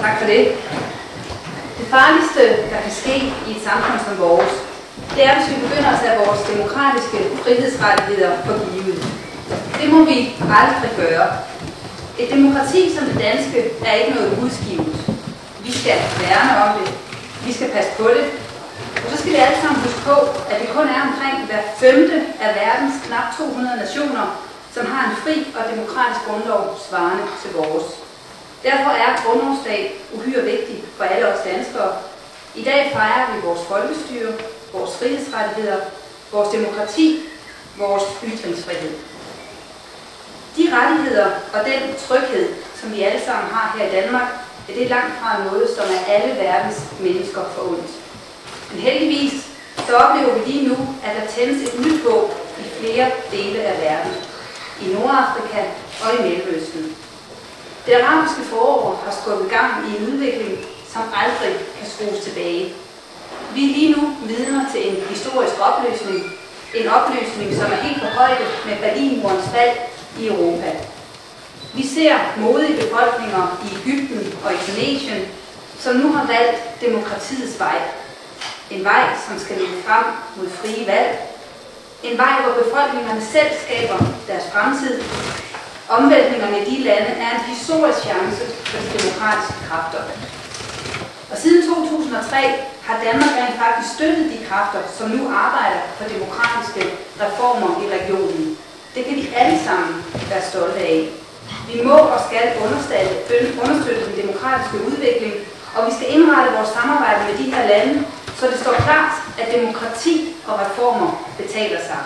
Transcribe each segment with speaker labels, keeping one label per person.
Speaker 1: Tak for det. Det farligste, der kan ske i et samfund som vores, det er, hvis vi begynder at tage vores demokratiske frihedsrettigheder for givet. Det må vi aldrig gøre. Et demokrati som det danske er ikke noget udskivet. Vi skal værne om det. Vi skal passe på det. Og så skal vi alle sammen huske på, at det kun er omkring hver femte af verdens knap 200 nationer, som har en fri og demokratisk grundlov svarende til vores. Derfor er grundlovsdag uhyre vigtig for alle os danskere. I dag fejrer vi vores folkestyre, vores frihedsrettigheder, vores demokrati, vores ytringsfrihed. De rettigheder og den tryghed, som vi alle sammen har her i Danmark, det er langt fra noget, som er alle verdens mennesker forundt. Men heldigvis så oplever vi lige nu, at der tændes et nyt håb i flere dele af verden. I Nordafrika og i Mellemøsten. Det arabiske forår har skubbet gang i en udvikling, som aldrig kan skrues tilbage. Vi er lige nu vidner til en historisk opløsning. En opløsning, som er helt på højde med Berlinmurens fald i Europa. Vi ser modige befolkninger i Egypten og i Tunesien, som nu har valgt demokratiets vej. En vej, som skal lede frem mod frie valg. En vej, hvor befolkningerne selv skaber deres fremtid. Omvæltningerne i de lande er en historisk chance for de demokratiske kræfter. Og siden 2003 har Danmark rent faktisk støttet de kræfter, som nu arbejder for demokratiske reformer i regionen. Det kan vi alle sammen være stolte af. Vi må og skal understøtte den demokratiske udvikling, og vi skal indrette vores samarbejde med de her lande, så det står klart, at demokrati og reformer betaler sig.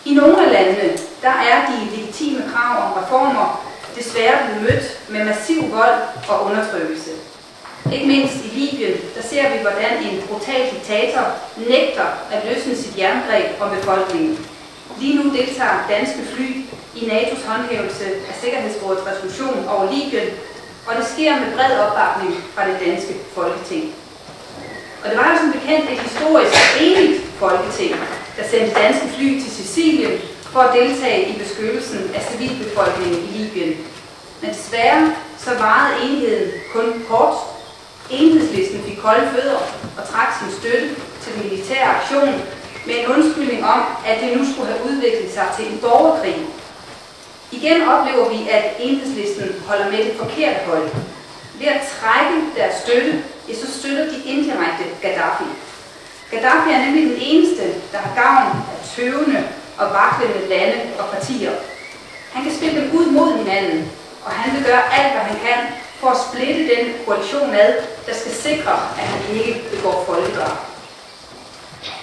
Speaker 1: I nogle af landene, der er de legitime krav om reformer desværre blevet mødt med massiv vold og undertrykkelse. Ikke mindst i Libyen, der ser vi, hvordan en brutal diktator nægter at løsne sit jerngreb om befolkningen. Lige nu deltager danske fly i NATO's håndhævelse af Sikkerhedsrådets resolution over Libyen, og det sker med bred opbakning fra det danske Folketing. Og det var jo som bekendt et historisk enigt Folketing, der sendte danske fly til Sicilien for at deltage i beskyttelsen af civilbefolkningen i Libyen. Men desværre så varede enigheden kun kort. Enhedslisten fik kolde fødder og trak sin støtte til den militære aktion med en undskyldning om, at det nu skulle have udviklet sig til en borgerkrig. Igen oplever vi, at Enhedslisten holder med det forkerte hold. Ved at trække deres støtte, så støtter de indirekte Gaddafi. Gaddafi er nemlig den eneste, der har gavn af tøvende og vaklende lande og partier. Han kan spille dem ud mod hinanden, og han vil gøre alt, hvad han kan for at splitte den koalition ad, der skal sikre, at han ikke begår folkedrab.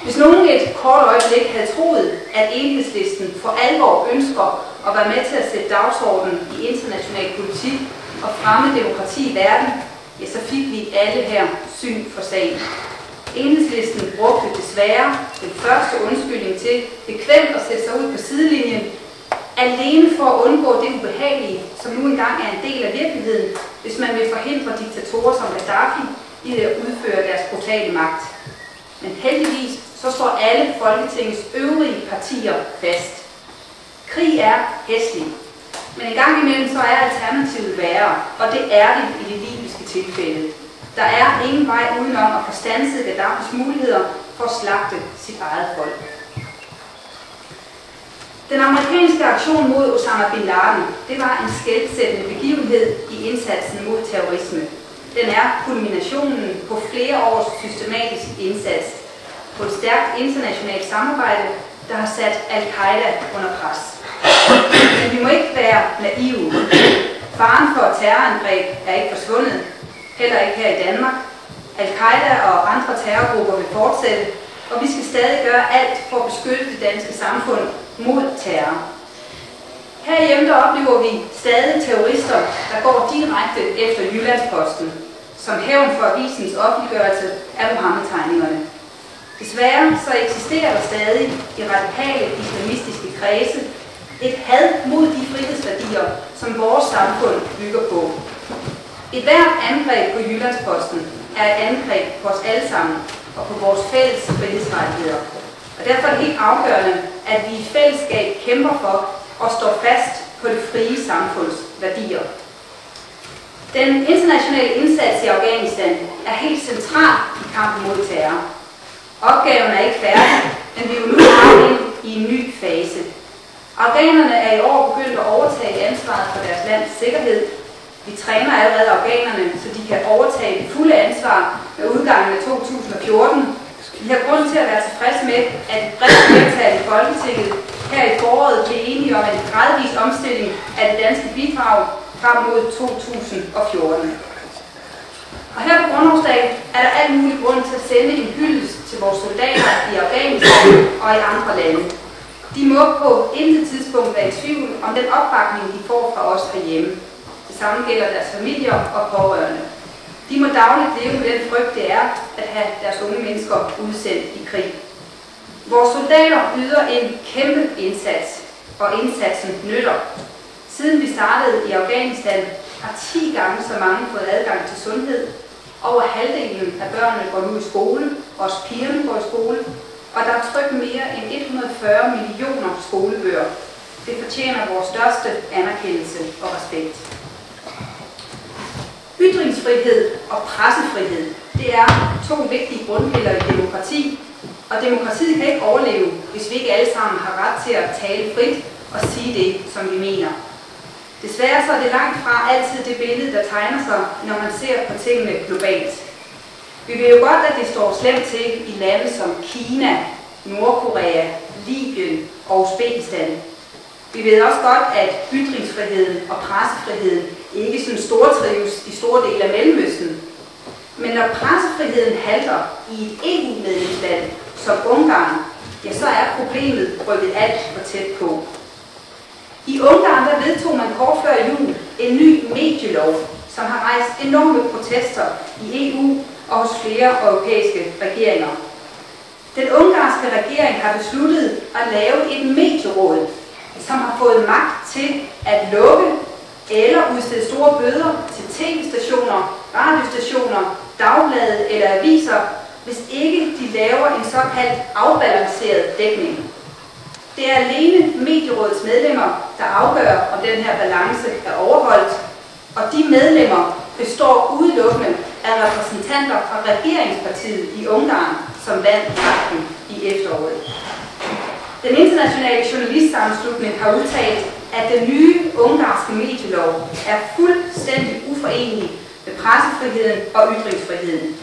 Speaker 1: Hvis nogen et kort øjeblik havde troet, at Enhedslisten for alvor ønsker at være med til at sætte dagsordenen i international politik og fremme demokrati i verden, ja, så fik vi alle her syn for sagen. Enhedslisten brugte desværre den første undskyldning til bekvemt at sætte sig ud på sidelinjen, alene for at undgå det ubehagelige, som nu engang er en del af virkeligheden, hvis man vil forhindre diktatorer som Gaddafi i at udføre deres brutale magt. Men heldigvis så står alle Folketingets øvrige partier fast. Krig er hæslig, men en gang imellem så er alternativet værre, og det er det i det libyske tilfælde. Der er ingen vej udenom at få standset Gaddafis muligheder for at slagte sit eget folk. Den amerikanske aktion mod Osama bin Laden, det var en skelsættende begivenhed i indsatsen mod terrorisme. Den er kulminationen på flere års systematisk indsats på et stærkt internationalt samarbejde, der har sat Al-Qaida under pres. Men vi må ikke være naive. Faren for terrorangreb er ikke forsvundet, heller ikke her i Danmark. Al-Qaida og andre terrorgrupper vil fortsætte, og vi skal stadig gøre alt for at beskytte det danske samfund mod terror. Herhjemme der oplever vi stadig terrorister, der går direkte efter Jyllandsposten, som hævn for avisens offentliggørelse af Muhammed-tegningerne. Desværre så eksisterer der stadig i radikale islamistiske kredse et had mod de frihedsværdier, som vores samfund bygger på. Et hvert angreb på Jyllandsposten er et angreb på os alle sammen og på vores fælles frihedsrettigheder. Og derfor er det helt afgørende, at vi i fællesskab kæmper for og står fast på det frie samfunds værdier. Den internationale indsats i Afghanistan er helt central i kampen mod terror. Opgaven er ikke færdig, men vi er jo nu ind i en ny fase. Afghanerne er i år begyndt at overtage ansvaret for deres lands sikkerhed. Vi træner allerede afghanerne, så de kan overtage det fulde ansvar med udgangen af 2014. Vi har grund til at være tilfredse med, at et bredt flertal i Folketinget her i foråret blev enige om en gradvis omstilling af det danske bidrag frem mod 2014. Og her på grundlovsdagen er der alt mulig grund til at sende en hyldest til vores soldater i Afghanistan og i andre lande. De må på intet tidspunkt være i tvivl om den opbakning, de får fra os herhjemme. Det samme gælder deres familier og pårørende. De må dagligt leve med den frygt, det er at have deres unge mennesker udsendt i krig. Vores soldater yder en kæmpe indsats, og indsatsen nytter. Siden vi startede i Afghanistan, har 10 gange så mange fået adgang til sundhed. Over halvdelen af børnene går nu i skole, også pigerne går i skole, og der er trykt mere end 140 millioner skolebøger. Det fortjener vores største anerkendelse og respekt. Ytringsfrihed og pressefrihed, det er 2 vigtige grundpiller i demokrati, og demokratiet kan ikke overleve, hvis vi ikke alle sammen har ret til at tale frit og sige det, som vi mener. Desværre så er det langt fra altid det billede, der tegner sig, når man ser på tingene globalt. Vi ved jo godt, at det står slemt til i lande som Kina, Nordkorea, Libyen og Uzbekistan. Vi ved også godt, at ytringsfriheden og pressefriheden ikke sådan stortrives i store dele af Mellemøsten. Men når pressefriheden halter i et EU-medlemsland som Ungarn, ja, så er problemet rykket alt for tæt på. I Ungarn der vedtog man kort før jul en ny medielov, som har rejst enorme protester i EU og hos flere europæiske regeringer. Den ungarske regering har besluttet at lave et medieråd, som har fået magt til at lukke eller udstede store bøder til tv-stationer, radiostationer, dagblade eller aviser, hvis ikke de laver en såkaldt afbalanceret dækning. Det er alene medierådets medlemmer, der afgør, om den her balance er overholdt, og de medlemmer består udelukkende af repræsentanter fra regeringspartiet i Ungarn, som vandt magten i efteråret. Den internationale journalistsammenslutning har udtalt, at den nye ungarske medielov er fuldstændig uforenelig med pressefriheden og ytringsfriheden.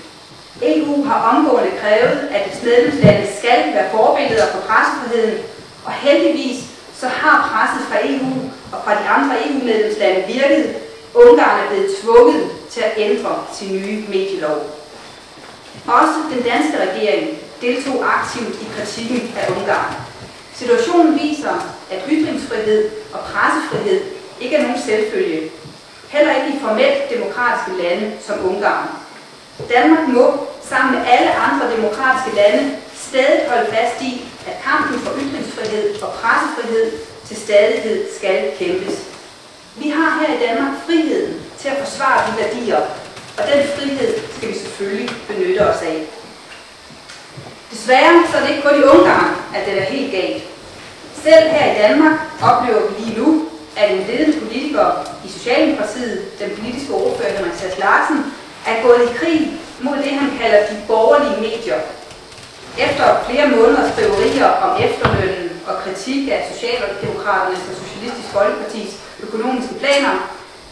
Speaker 1: EU har omgående krævet, at dets medlemslande skal være forbilleder for pressefriheden, og heldigvis så har presset fra EU og fra de andre EU-medlemslande virket. Ungarn er blevet tvunget til at ændre sin nye medielov. Også den danske regering deltog aktivt i kritikken af Ungarn. Situationen viser, at ytringsfrihed og pressefrihed ikke er nogen selvfølge. Heller ikke i formelt demokratiske lande som Ungarn. Danmark må, sammen med alle andre demokratiske lande, stadig holde fast i, at kampen for ytringsfrihed og pressefrihed til stadighed skal kæmpes. Vi har her i Danmark friheden til at forsvare de værdier, og den frihed skal vi selvfølgelig benytte os af. Desværre så er det ikke kun i Ungarn, at det er helt galt. Selv her i Danmark oplever vi lige nu, at en ledende politiker i Socialdemokratiet, den politiske ordfører Henrik Sass Larsen, er gået i krig mod det, han kalder de borgerlige medier. Efter flere måneders skriverier om efterlønnen og kritik af Socialdemokraternes og Socialistisk Folkepartis økonomiske planer,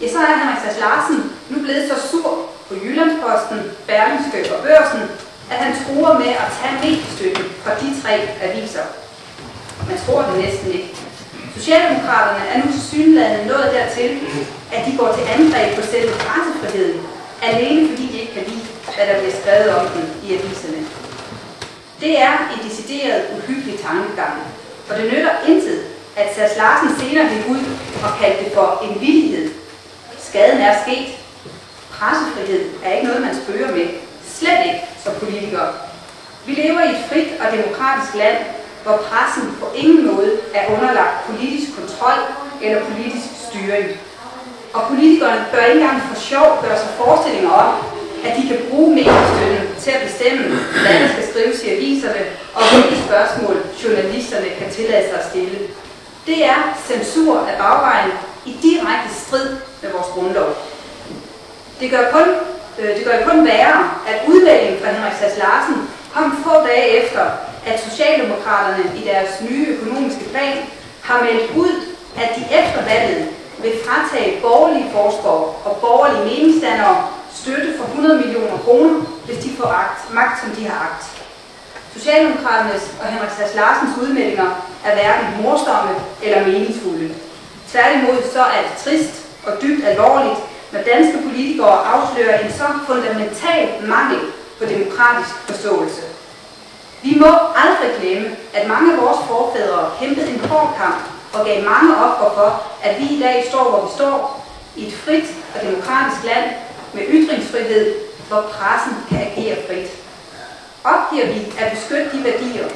Speaker 1: ja, så er Henrik Sass Larsen nu blevet så sur på Jyllandsposten, Berlingske og Børsen, at han truer med at tage mediestøtten fra de 3 aviser. Man tror det næsten ikke. Socialdemokraterne er nu tilsyneladende nået dertil, at de går til angreb på selve pressefriheden, alene fordi de ikke kan lide, hvad der bliver skrevet om den i aviserne. Det er en decideret uhyggelig tankegang, og det nytter intet, at Sass Larsen senere gik ud og kaldte det for en vittighed. Skaden er sket. Pressefrihed er ikke noget, man spøger med. Slet ikke som politikere. Vi lever i et frit og demokratisk land, hvor pressen på ingen måde er underlagt politisk kontrol eller politisk styring. Og politikerne bør ikke engang for sjov gøre sig forestillinger om, at de kan bruge mediestøtten til at bestemme, hvad der skal skrives i aviserne, og hvilke spørgsmål journalisterne kan tillade sig at stille. Det er censur af bagvejen i direkte strid med vores grundlov. Det gør kun værre, at udmeldingen fra Henrik Sass Larsen kom få dage efter, at Socialdemokraterne i deres nye økonomiske plan har meldt ud, at de efter valget vil fratage borgerlige forskere og borgerlige meningsdannere støtte for 100 millioner kroner, hvis de får magt, som de har agt. Socialdemokraternes og Henrik Sass Larsens udmeldinger er hverken morsomme eller meningsfulde. Tværtimod så er det trist og dybt alvorligt, når danske politikere afslører en så fundamental mangel på demokratisk forståelse. Vi må aldrig glemme, at mange af vores forfædre kæmpede en hård kamp og gav mange ofre for, at vi i dag står, hvor vi står, i et frit og demokratisk land med ytringsfrihed, hvor pressen kan agere frit. Opgiver vi at beskytte de værdier,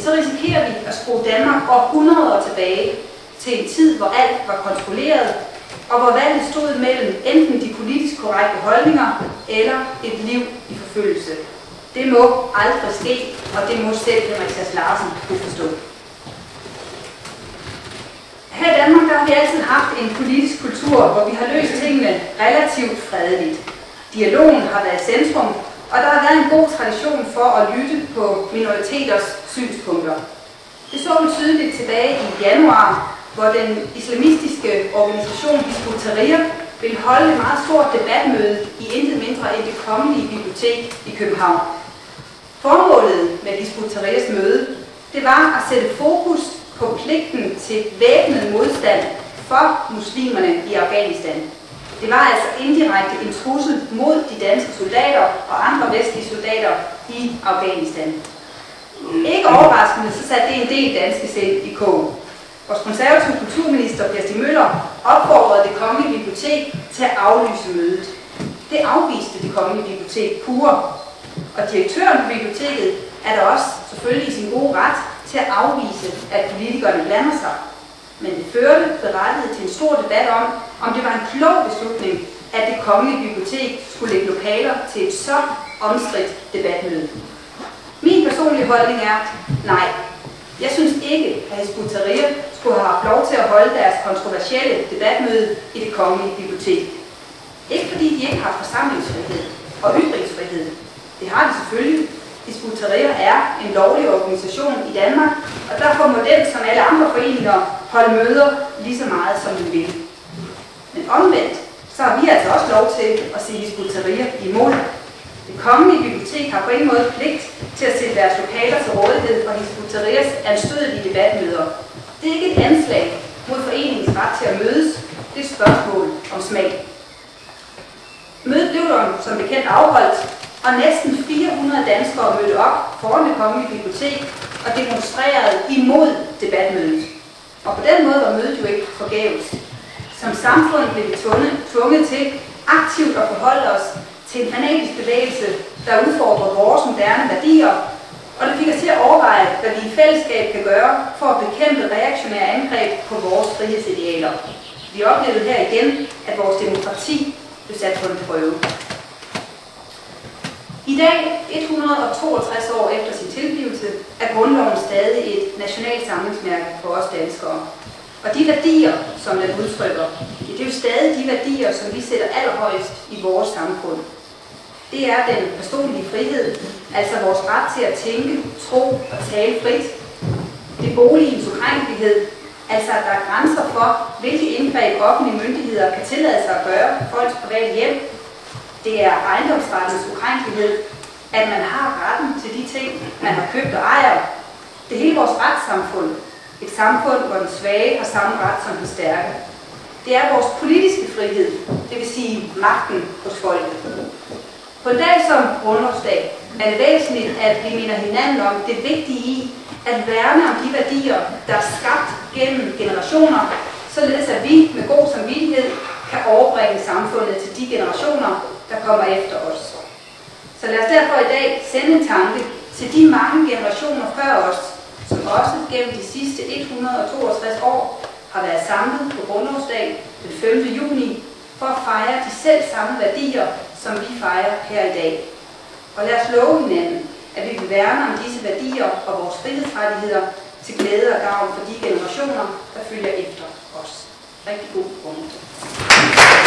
Speaker 1: så risikerer vi at skrue Danmark århundreder tilbage til en tid, hvor alt var kontrolleret, og hvor valget stod mellem enten de politisk korrekte holdninger eller et liv i forfølgelse. Det må aldrig ske, og det må selv Henrik Sass Larsen kunne forstå. Her i Danmark der har vi altid haft en politisk kultur, hvor vi har løst tingene relativt fredeligt. Dialogen har været centrum, og der har været en god tradition for at lytte på minoriteters synspunkter. Det så vi tydeligt tilbage i januar, hvor den islamistiske organisation Hizb ut-Tahrir ville holde et meget stort debatmøde i intet mindre end Det Kongelige Bibliotek i København. Formålet med Hizb ut-Tahrirs møde, det var at sætte fokus på pligten til væbnet modstand for muslimerne i Afghanistan. Det var altså indirekte en trussel mod de danske soldater og andre vestlige soldater i Afghanistan. Ikke overraskende, så satte det en del danske sind i kog. Vores konservative kulturminister, Per Stig Møller, opfordrede Det Kongelige Bibliotek til at aflyse mødet. Det afviste Det Kongelige Bibliotek pure. Og direktøren på biblioteket er da også selvfølgelig i sin gode ret til at afvise, at politikerne blander sig. Men det førte berettiget til en stor debat om det var en klog beslutning, at Det Kongelige Bibliotek skulle lægge lokaler til et så omstridt debatmøde. Min personlige holdning er, nej. Jeg synes ikke, at Hizb ut-Tahrir skulle have haft lov til at holde deres kontroversielle debatmøde i Det Kongelige Bibliotek. Ikke fordi de ikke har forsamlingsfrihed og ytringsfrihed. Det har de selvfølgelig. Hizb ut-Tahrir er en lovlig organisation i Danmark, og derfor må den, som alle andre foreninger, holde møder lige så meget, som den vil. Men omvendt, så har vi altså også lov til at sige Hizb ut-Tahrir imod. Det Kongelige Bibliotek har på ingen måde pligt til at sætte deres lokaler til rådighed for Hizb ut-Tahrirs anstødelige debatmøder. Det er ikke et anslag mod foreningens ret til at mødes. Det er et spørgsmål om smag. Mødet blev dog som bekendt afholdt, og næsten 400 danskere mødte op foran Det Kongelige Bibliotek og demonstrerede imod debatmødet. Og på den måde var mødet jo ikke forgæves. Som samfund blev vi tvunget til aktivt at forholde os til en fanatisk bevægelse, der udfordrer vores moderne værdier, og det fik os til at overveje, hvad vi i fællesskab kan gøre for at bekæmpe reaktionære angreb på vores frihedsidealer. Vi oplevede her igen, at vores demokrati blev sat på en prøve. I dag, 162 år efter sin tilblivelse, er grundloven stadig et nationalt samlingsmærke for os danskere. Og de værdier, som den udtrykker, det er jo stadig de værdier, som vi sætter allerhøjst i vores samfund. Det er den personlige frihed, altså vores ret til at tænke, tro og tale frit. Det er boligens ukrænkelighed, altså at der er grænser for, hvilke indgreb offentlige myndigheder kan tillade sig at gøre på folks private hjem. Det er ejendomsrettens ukrænkelighed, at man har retten til de ting, man har købt og ejer. Det er hele vores retssamfund. Et samfund, hvor den svage har samme ret som den stærke. Det er vores politiske frihed, det vil sige magten hos folket. På en dag som grundlovsdag er det væsentligt, at vi minder hinanden om det vigtige i at værne om de værdier, der er skabt gennem generationer, således at vi med god samvittighed kan overbringe samfundet til de generationer, der kommer efter os. Så lad os derfor i dag sende en tanke til de mange generationer før os, som også gennem de sidste 162 år har været samlet på grundlovsdag den 5. juni for at fejre de selv samme værdier, som vi fejrer her i dag. Og lad os love hinanden, at vi vil værne om disse værdier og vores frihedsrettigheder til glæde og gavn for de generationer, der følger efter os. Rigtig god grundlovsdag.